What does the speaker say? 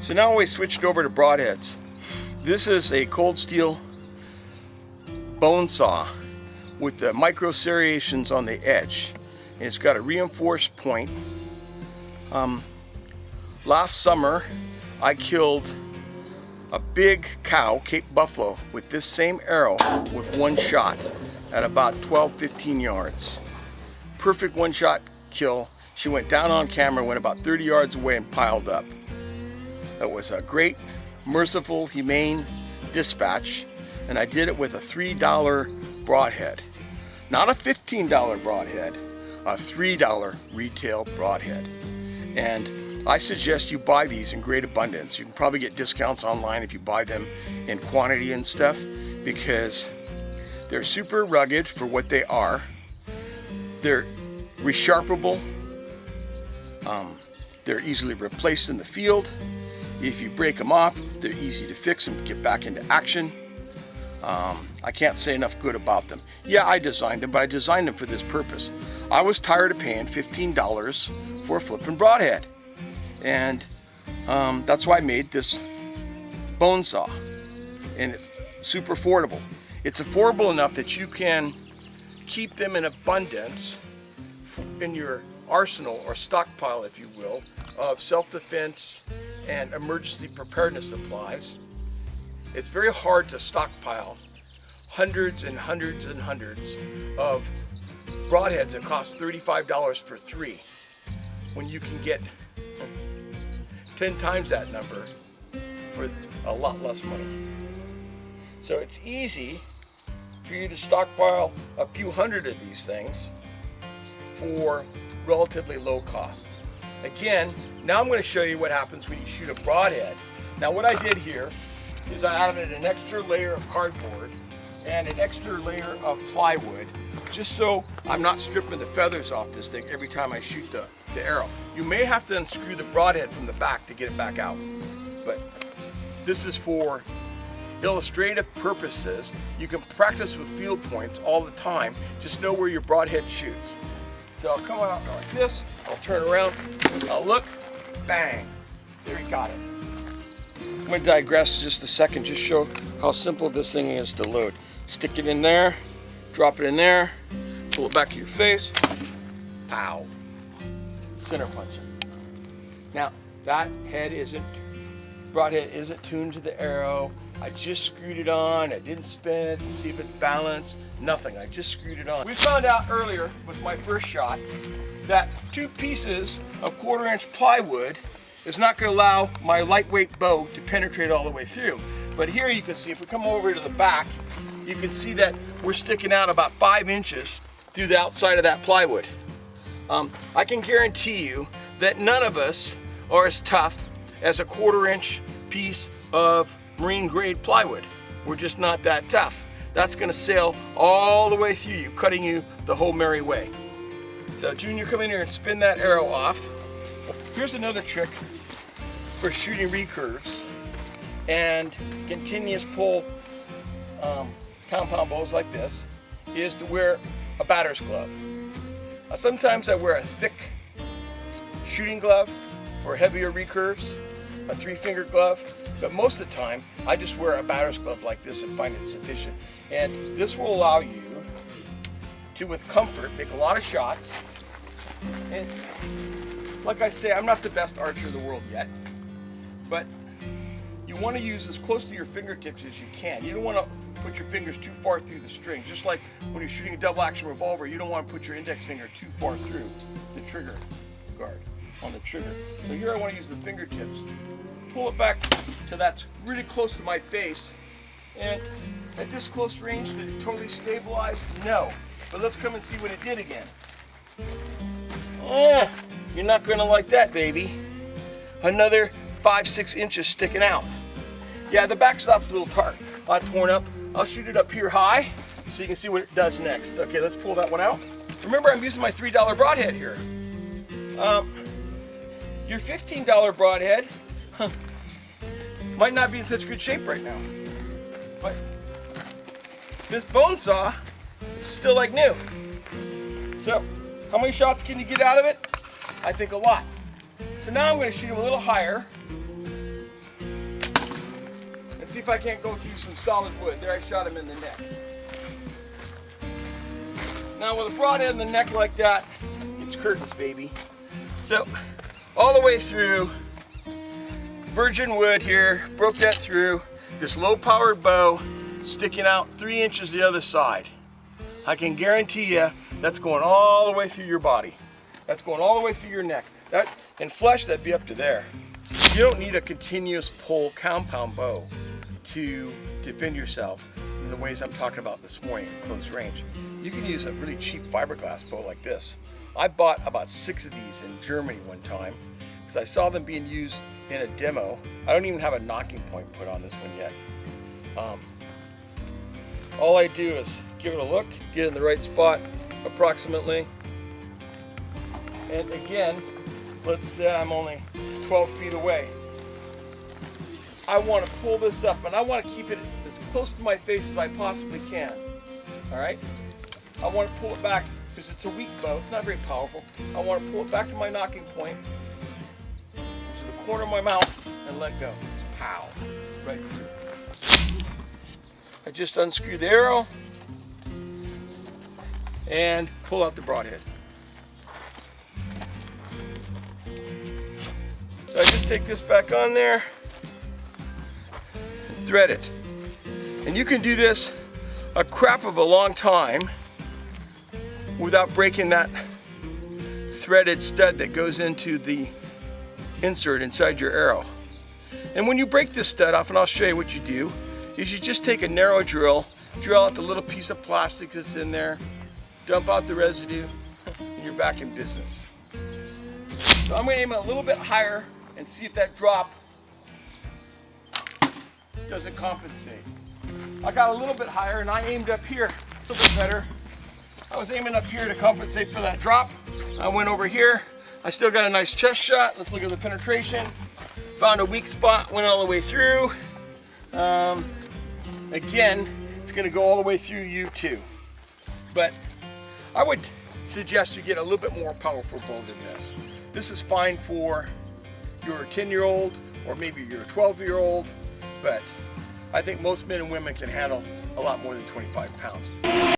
So now we switched over to broadheads. This is a cold steel bone saw with the micro serrations on the edge. And it's got a reinforced point. Last summer I killed a big cow, Cape Buffalo, with this same arrow with one shot at about 12-15 yards. Perfect one shot kill. She went down on camera, went about 30 yards away and piled up. That was a great, merciful, humane dispatch, and I did it with a $3 broadhead. Not a $15 broadhead, a $3 retail broadhead. And I suggest you buy these in great abundance. You can probably get discounts online if you buy them in quantity and stuff, because they're super rugged for what they are. They're resharpenable. They're easily replaced in the field. If you break them off, they're easy to fix and get back into action. I can't say enough good about them. Yeah, I designed them, but I designed them for this purpose. I was tired of paying $15 for a flipping broadhead. And that's why I made this bone saw. And it's super affordable. It's affordable enough that you can keep them in abundance in your arsenal or stockpile, if you will, of self-defense and emergency preparedness supplies. It's very hard to stockpile hundreds and hundreds and hundreds of broadheads that cost $35 for 3, when you can get 10 times that number for a lot less money. So it's easy for you to stockpile a few hundred of these things for relatively low cost. Again, now I'm going to show you what happens when you shoot a broadhead. Now what I did here is I added an extra layer of cardboard and an extra layer of plywood, just so I'm not stripping the feathers off this thing every time I shoot the arrow. You may have to unscrew the broadhead from the back to get it back out, but this is for illustrative purposes. You can practice with field points all the time. Just know where your broadhead shoots. So I'll come out like this, I'll turn around, I'll look, bang, there you got it. I'm going to digress just a second, just show how simple this thing is to load. Stick it in there, drop it in there, pull it back to your face, pow, center punch it. Now that broadhead isn't tuned to the arrow. I just screwed it on, I didn't spin it to see if it's balanced, nothing, I just screwed it on. We found out earlier with my first shot that 2 pieces of 1/4-inch plywood is not going to allow my lightweight bow to penetrate all the way through. But here you can see, if we come over to the back, you can see that we're sticking out about 5 inches through the outside of that plywood. I can guarantee you that none of us are as tough as a 1/4-inch piece of marine grade plywood. We're just not that tough. That's going to sail all the way through you, cutting you the whole merry way. So Junior, come in here and spin that arrow off. Here's another trick for shooting recurves and continuous pull compound bows like this, is to wear a batter's glove. Sometimes I wear a thick shooting glove for heavier recurves, a 3-finger glove, but most of the time I just wear a batter's glove like this and find it sufficient. And this will allow you to, with comfort, make a lot of shots. And like I say, I'm not the best archer in the world yet, but you want to use as close to your fingertips as you can. You don't want to put your fingers too far through the string. Just like when you're shooting a double action revolver, you don't want to put your index finger too far through the trigger guard on the trigger. So here I want to use the fingertips. Pull it back to that's really close to my face. And at this close range, did it totally stabilize? No. But let's come and see what it did again. You're not going to like that, baby. Another 5-6 inches sticking out. Yeah, the backstop's a little torn up. I'll shoot it up here high so you can see what it does next. Okay, let's pull that one out. Remember, I'm using my $3 broadhead here. Your $15 broadhead might not be in such good shape right now, but this bone saw is still like new. So, how many shots can you get out of it? I think a lot. So now I'm going to shoot him a little higher. Let's see if I can't go through some solid wood. There, I shot him in the neck. Now with a broad end in the neck like that, it's curtains, baby. So all the way through, virgin wood here, broke that through, this low powered bow sticking out 3 inches the other side. I can guarantee you that's going all the way through your body. That's going all the way through your neck. That, in flesh, that'd be up to there. You don't need a continuous pull compound bow to defend yourself in the ways I'm talking about this morning at close range. You can use a really cheap fiberglass bow like this. I bought about 6 of these in Germany one time because I saw them being used in a demo. I don't even have a knocking point put on this one yet. All I do is give it a look, get in the right spot approximately. And again, let's say I'm only 12 feet away. I want to pull this up and I want to keep it as close to my face as I possibly can. All right? I want to pull it back because it's a weak bow. It's not very powerful. I want to pull it back to my knocking point, to the corner of my mouth, and let go. Pow! Right through. I just unscrew the arrow and pull out the broadhead. So I just take this back on there and thread it. And you can do this a crap of a long time without breaking that threaded stud that goes into the insert inside your arrow. And when you break this stud off, and I'll show you what you do, is you just take a narrow drill out the little piece of plastic that's in there, dump out the residue, and you're back in business. So I'm going to aim it a little bit higher and see if that drop doesn't compensate. I got a little bit higher and I aimed up here a little bit better. I was aiming up here to compensate for that drop. I went over here. I still got a nice chest shot. Let's look at the penetration. Found a weak spot, went all the way through. Again, it's going to go all the way through you too. But I would suggest you get a little bit more powerful bow than this. This is fine for your 10-year-old or maybe your 12-year-old, but I think most men and women can handle a lot more than 25 pounds.